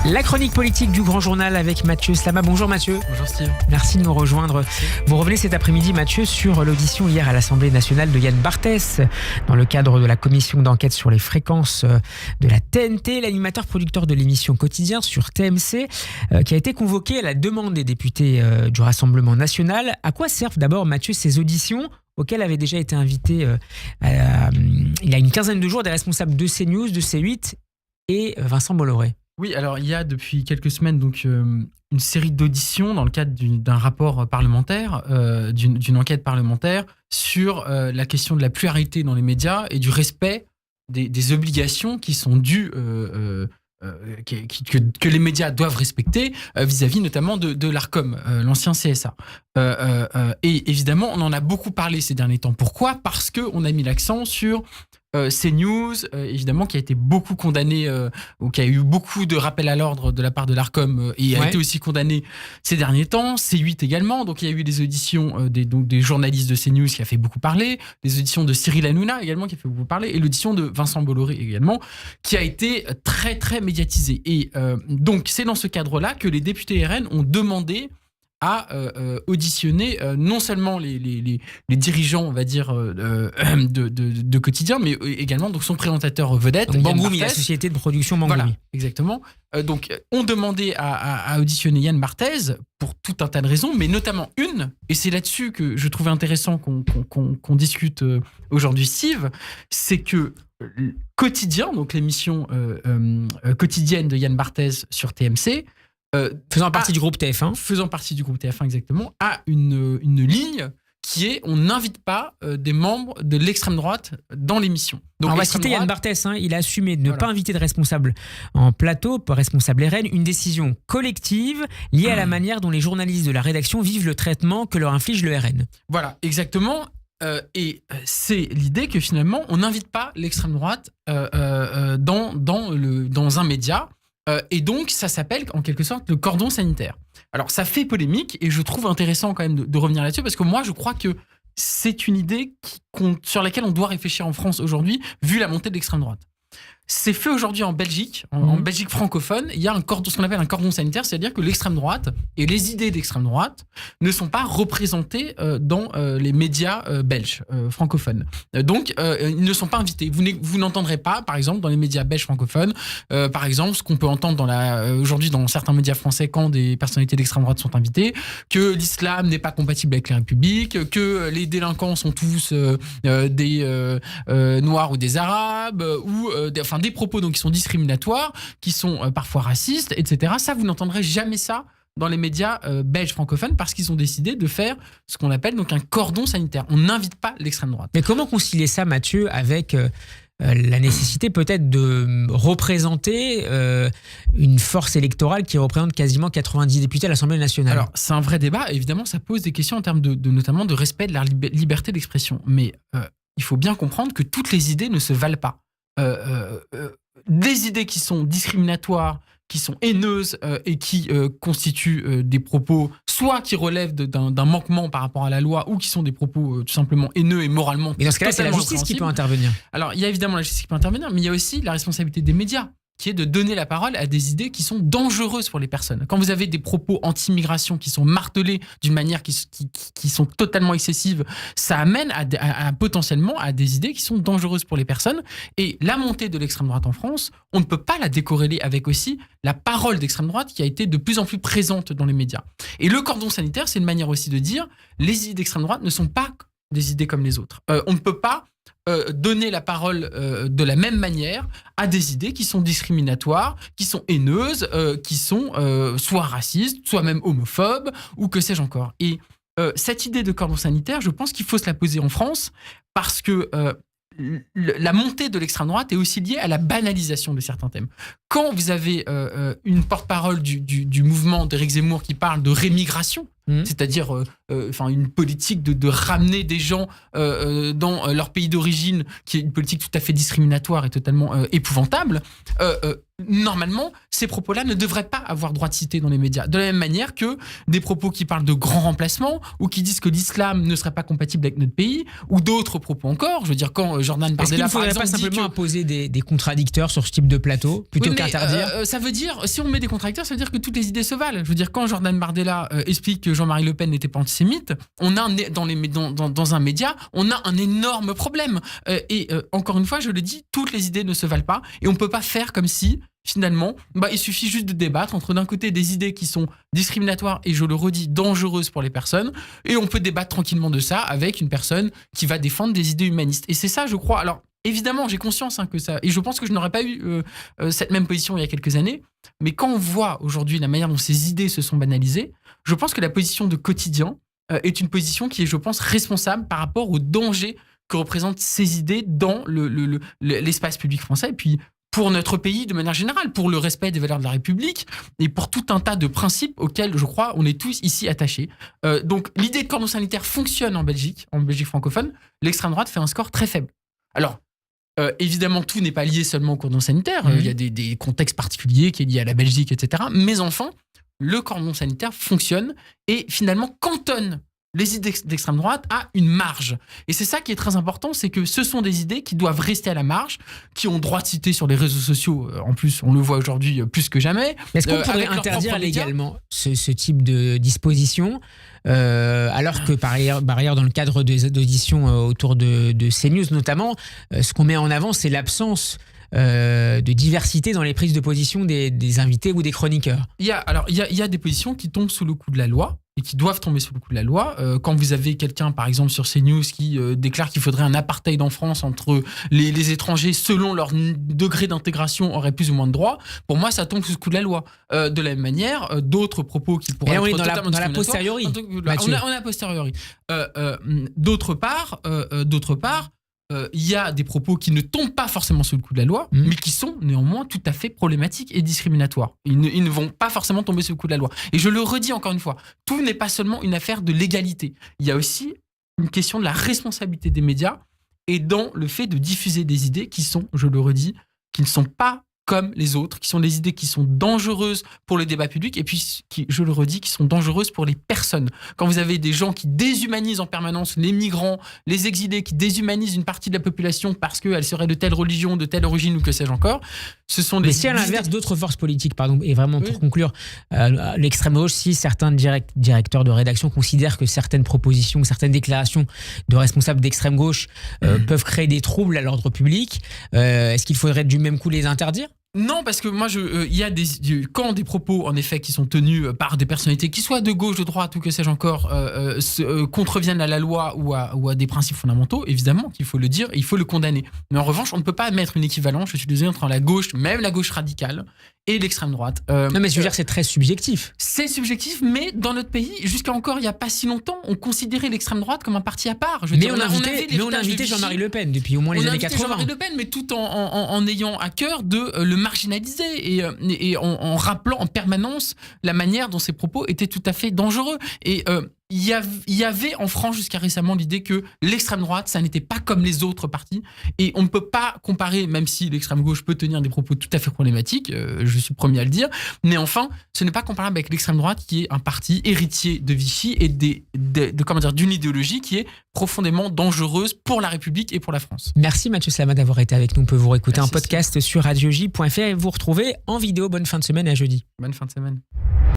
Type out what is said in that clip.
La chronique politique du Grand Journal avec Mathieu Slama. Bonjour Mathieu. Bonjour Steve. Merci de nous rejoindre. Vous revenez cet après-midi Mathieu sur l'audition hier à l'Assemblée nationale de Yann Barthès dans le cadre de la commission d'enquête sur les fréquences de la TNT, l'animateur producteur de l'émission Quotidien sur TMC qui a été convoqué à la demande des députés du Rassemblement national. À quoi servent d'abord Mathieu ces auditions auxquelles avaient déjà été invités il y a une quinzaine de jours des responsables de CNews, de C8 et Vincent Bolloré? Oui, alors il y a depuis quelques semaines donc une série d'auditions dans le cadre d'un rapport parlementaire, d'une enquête parlementaire sur la question de la pluralité dans les médias et du respect des obligations qui sont dues que les médias doivent respecter vis-à-vis notamment de l'Arcom, l'ancien CSA. Et évidemment, on en a beaucoup parlé ces derniers temps. Pourquoi ? Parce qu'on a mis l'accent sur CNews, évidemment, qui a été beaucoup condamné, ou qui a eu beaucoup de rappels à l'ordre de la part de l'Arcom et a été aussi condamné ces derniers temps. C8 également. Donc, il y a eu des auditions des journalistes de CNews qui a fait beaucoup parler, des auditions de Cyril Hanouna également qui a fait beaucoup parler, et l'audition de Vincent Bolloré également, qui a été très, très médiatisée. Et donc, c'est dans ce cadre-là que les députés RN ont demandé à auditionner non seulement les dirigeants, on va dire, de Quotidien, mais également donc son présentateur vedette. Donc Bangoumi, la société de production Bangoumi. Voilà, exactement. Donc, on demandait à auditionner Yann Barthès pour tout un tas de raisons, mais notamment une, et c'est là-dessus que je trouvais intéressant qu'on discute aujourd'hui, Steve, c'est que Quotidien, donc l'émission quotidienne de Yann Barthès sur TMC, faisant partie du groupe TF1. Faisant partie du groupe TF1, exactement, a une ligne qui est: on n'invite pas des membres de l'extrême droite dans l'émission. Donc, on va citer Yann Barthès, il a assumé de ne pas inviter de responsables en plateau, pas responsable RN, une décision collective liée à la manière dont les journalistes de la rédaction vivent le traitement que leur inflige le RN. Voilà, exactement. Et c'est l'idée que finalement, on n'invite pas l'extrême droite dans un média. Et donc, ça s'appelle en quelque sorte le cordon sanitaire. Alors, ça fait polémique et je trouve intéressant quand même de revenir là-dessus parce que moi, je crois que c'est une idée sur laquelle on doit réfléchir en France aujourd'hui, vu la montée de l'extrême droite. C'est fait aujourd'hui en Belgique, en Belgique francophone. Il y a ce qu'on appelle un cordon sanitaire, c'est-à-dire que l'extrême droite et les idées d'extrême droite ne sont pas représentées dans les médias belges francophones. Donc, ils ne sont pas invités. Vous n'entendrez pas, par exemple, dans les médias belges francophones, par exemple, ce qu'on peut entendre aujourd'hui dans certains médias français quand des personnalités d'extrême droite sont invitées, que l'islam n'est pas compatible avec la République, que les délinquants sont tous des noirs ou des arabes, ou des propos donc, qui sont discriminatoires, qui sont parfois racistes, etc. Ça, vous n'entendrez jamais ça dans les médias belges francophones parce qu'ils ont décidé de faire ce qu'on appelle donc un cordon sanitaire. On n'invite pas l'extrême droite. Mais comment concilier ça, Mathieu, avec la nécessité peut-être de représenter une force électorale qui représente quasiment 90 députés à l'Assemblée nationale? Alors, c'est un vrai débat. Évidemment, ça pose des questions en termes notamment de respect de la liberté d'expression. Mais il faut bien comprendre que toutes les idées ne se valent pas. Des idées qui sont discriminatoires, qui sont haineuses et qui constituent des propos soit qui relèvent d'un manquement par rapport à la loi ou qui sont des propos tout simplement haineux et moralement. Mais dans ce cas-là, c'est la justice qui peut intervenir. Alors, il y a évidemment la justice qui peut intervenir, mais il y a aussi la responsabilité des médias, qui est de donner la parole à des idées qui sont dangereuses pour les personnes. Quand vous avez des propos anti-immigration qui sont martelés d'une manière qui sont totalement excessives, ça amène potentiellement à des idées qui sont dangereuses pour les personnes. Et la montée de l'extrême droite en France, on ne peut pas la décorréler avec aussi la parole d'extrême droite qui a été de plus en plus présente dans les médias. Et le cordon sanitaire, c'est une manière aussi de dire les idées d'extrême droite ne sont pas des idées comme les autres. On ne peut pas donner la parole de la même manière à des idées qui sont discriminatoires, qui sont haineuses, qui sont soit racistes, soit même homophobes, ou que sais-je encore. Et cette idée de cordon sanitaire, je pense qu'il faut se la poser en France, parce que la montée de l'extrême droite est aussi liée à la banalisation de certains thèmes. Quand vous avez une porte-parole du mouvement d'Éric Zemmour qui parle de rémigration, c'est-à-dire une politique de ramener des gens dans leur pays d'origine, qui est une politique tout à fait discriminatoire et totalement épouvantable, normalement, ces propos-là ne devraient pas avoir droit de cité dans les médias. De la même manière que des propos qui parlent de grands remplacements ou qui disent que l'islam ne serait pas compatible avec notre pays, ou d'autres propos encore. Je veux dire, quand Jordan Bardella, par exemple, pas simplement imposer des contradicteurs sur ce type de plateau plutôt qu'interdire ça veut dire, si on met des contradicteurs, ça veut dire que toutes les idées se valent. Je veux dire, quand Jordan Bardella explique que Jean-Marie Le Pen n'était pas antisémite, on a dans un média, on a un énorme problème. Encore une fois, je le dis, toutes les idées ne se valent pas et on peut pas faire comme si finalement, il suffit juste de débattre entre d'un côté des idées qui sont discriminatoires et, je le redis, dangereuses pour les personnes, et on peut débattre tranquillement de ça avec une personne qui va défendre des idées humanistes. Et c'est ça, je crois. Alors, évidemment, j'ai conscience que ça... Et je pense que je n'aurais pas eu cette même position il y a quelques années, mais quand on voit aujourd'hui la manière dont ces idées se sont banalisées, je pense que la position de Quotidien est une position qui est, je pense, responsable par rapport au danger que représentent ces idées dans l'espace public français. Et puis, pour notre pays de manière générale, pour le respect des valeurs de la République et pour tout un tas de principes auxquels, je crois, on est tous ici attachés. Donc, l'idée de cordon sanitaire fonctionne en Belgique francophone. L'extrême droite fait un score très faible. Alors, évidemment, tout n'est pas lié seulement au cordon sanitaire. Il y a des contextes particuliers qui est lié à la Belgique, etc. Mais enfin, le cordon sanitaire fonctionne et finalement cantonne les idées d'extrême droite à une marge. Et c'est ça qui est très important, c'est que ce sont des idées qui doivent rester à la marge, qui ont droit de citer sur les réseaux sociaux. En plus, on le voit aujourd'hui plus que jamais. Mais est-ce qu'on pourrait interdire légalement ce type de disposition alors que par ailleurs, dans le cadre des auditions autour de CNews notamment, ce qu'on met en avant, c'est l'absence de diversité dans les prises de position des invités ou des chroniqueurs. Il y a des positions qui tombent sous le coup de la loi et qui doivent tomber sous le coup de la loi. Quand vous avez quelqu'un, par exemple, sur CNews qui déclare qu'il faudrait un apartheid en France entre les étrangers selon leur degré d'intégration auraient plus ou moins de droits, pour moi, ça tombe sous le coup de la loi. De la même manière, d'autres propos qui pourraient être totalement dans la posteriori. On est a posteriori. D'autre part, il y a des propos qui ne tombent pas forcément sous le coup de la loi, mais qui sont néanmoins tout à fait problématiques et discriminatoires. Ils ne vont pas forcément tomber sous le coup de la loi. Et je le redis encore une fois, tout n'est pas seulement une affaire de légalité. Il y a aussi une question de la responsabilité des médias et dans le fait de diffuser des idées qui sont, je le redis, qui ne sont pas comme les autres, qui sont des idées qui sont dangereuses pour le débat public et puis, je le redis, qui sont dangereuses pour les personnes. Quand vous avez des gens qui déshumanisent en permanence les migrants, les exilés, qui déshumanisent une partie de la population parce qu'elle serait de telle religion, de telle origine ou que sais-je encore, ce sont des... Mais si à l'inverse d'autres forces politiques, pardon, et vraiment pour conclure, l'extrême gauche, si certains directeurs de rédaction considèrent que certaines propositions, certaines déclarations de responsables d'extrême gauche peuvent créer des troubles à l'ordre public, est-ce qu'il faudrait du même coup les interdire ? Non, parce que moi, il y a quand des propos, en effet, qui sont tenus par des personnalités, qui soient de gauche, de droite ou que sais-je encore, contreviennent à la loi ou à des principes fondamentaux, évidemment qu'il faut le dire et il faut le condamner. Mais en revanche, on ne peut pas mettre une équivalence, je suis désolé, entre la gauche, même la gauche radicale, et l'extrême droite. Non, mais je veux dire, c'est très subjectif. C'est subjectif, mais dans notre pays, jusqu'à encore il n'y a pas si longtemps, on considérait l'extrême droite comme un parti à part. Mais on a invité Jean-Marie Le Pen depuis au moins les années 80. Jean-Marie Le Pen, mais tout en ayant à cœur de le marginaliser et en rappelant en permanence la manière dont ses propos étaient tout à fait dangereux. Et il y avait en France jusqu'à récemment l'idée que l'extrême droite, ça n'était pas comme les autres partis. Et on ne peut pas comparer, même si l'extrême gauche peut tenir des propos tout à fait problématiques, je suis le premier à le dire, mais enfin, ce n'est pas comparable avec l'extrême droite qui est un parti héritier de Vichy et d'une idéologie qui est profondément dangereuse pour la République et pour la France. Merci Mathieu Slama d'avoir été avec nous. On peut vous réécouter un podcast sur radioj.fr et vous retrouver en vidéo. Bonne fin de semaine, à jeudi. Bonne fin de semaine.